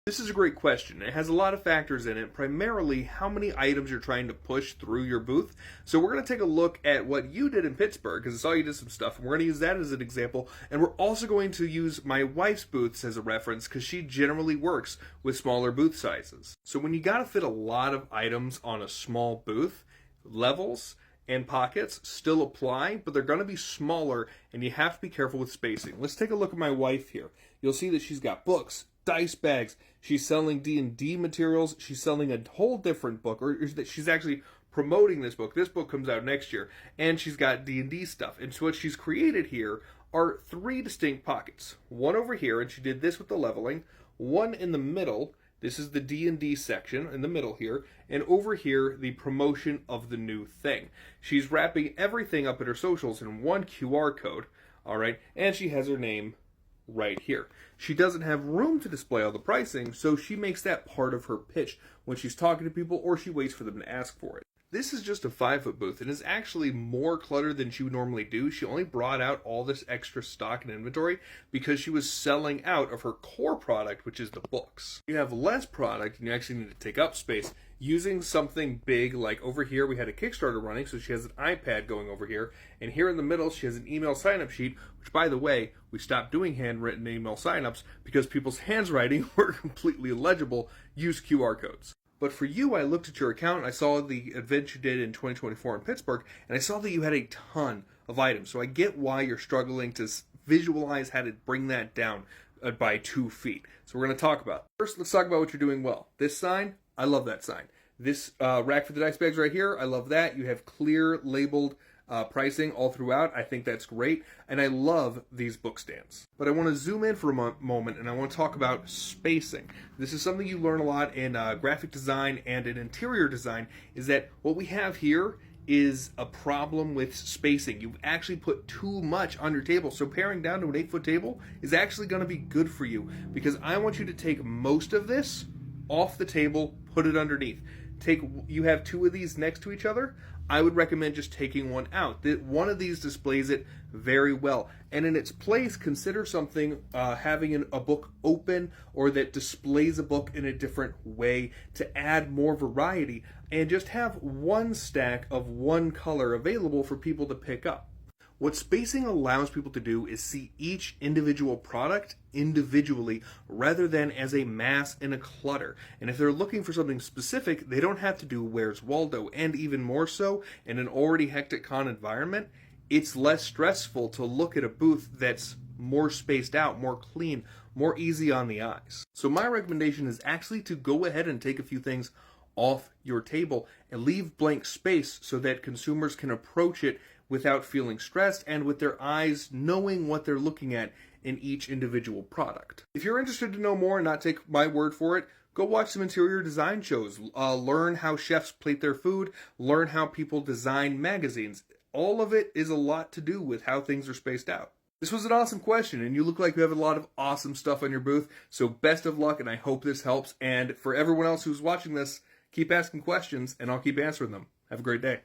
This is a great question. It has a lot of factors in it, primarily how many items you're trying to push through your booth. So we're going to take a look at what you did in Pittsburgh, because I saw you did some stuff, and we're going to use that as an example. And we're also going to use my wife's booths as a reference, because she generally works with smaller booth sizes. So when you got to fit a lot of items on a small booth, levels and pockets still apply, but they're going to be smaller, and you have to be careful with spacing. Let's take a look at my wife here. You'll see that she's got books, dice bags, she's selling D&D materials, she's selling a whole different book, or that she's actually promoting this book. This book comes out next year, and she's got D&D stuff. And so what she's created here are 3 distinct pockets. One over here, and she did this with the leveling, one in the middle. This is the D&D section in the middle here, and over here, the promotion of the new thing. She's wrapping everything up in her socials in one QR code, all right, and she has her name right here. She doesn't have room to display all the pricing, so she makes that part of her pitch when she's talking to people, or she waits for them to ask for it. This is just a 5-foot booth, and is actually more cluttered than she would normally do. She only brought out all this extra stock and inventory because she was selling out of her core product, which is the books. You have less product, and you actually need to take up space using something big, like over here we had a Kickstarter running, so she has an iPad going over here, and here in the middle she has an email sign-up sheet, which, by the way, we stopped doing handwritten email sign-ups because people's handwriting were completely illegible. Use QR codes. But for you, I looked at your account, I saw the event you did in 2024 in Pittsburgh, and I saw that you had a ton of items. So I get why you're struggling to visualize how to bring that down by 2 feet. So we're going to talk about it. First, let's talk about what you're doing well. This sign, I love that sign. This rack for the dice bags right here, I love that. You have clear labeled pricing all throughout. I think that's great, and I love these book stands. But I want to zoom in for a moment, and I want to talk about spacing. This is something you learn a lot in graphic design and in interior design, is that what we have here is a problem with spacing. You've actually put too much on your table, so paring down to an 8-foot table is actually going to be good for you, because I want you to take most of this off the table, put it underneath. You have 2 of these next to each other, I would recommend just taking one out. One of these displays it very well. And in its place, consider something having a book open, or that displays a book in a different way to add more variety, and just have one stack of one color available for people to pick up. What spacing allows people to do is see each individual product individually rather than as a mass and a clutter. And if they're looking for something specific, they don't have to do Where's Waldo. And even more so, in an already hectic con environment, it's less stressful to look at a booth that's more spaced out, more clean, more easy on the eyes. So my recommendation is actually to go ahead and take a few things off your table and leave blank space so that consumers can approach it without feeling stressed and with their eyes knowing what they're looking at in each individual product. If you're interested to know more and not take my word for it, go watch some interior design shows. Learn how chefs plate their food. Learn how people design magazines. All of it is a lot to do with how things are spaced out. This was an awesome question, and you look like you have a lot of awesome stuff on your booth, so best of luck, and I hope this helps. And for everyone else who's watching this, keep asking questions, and I'll keep answering them. Have a great day.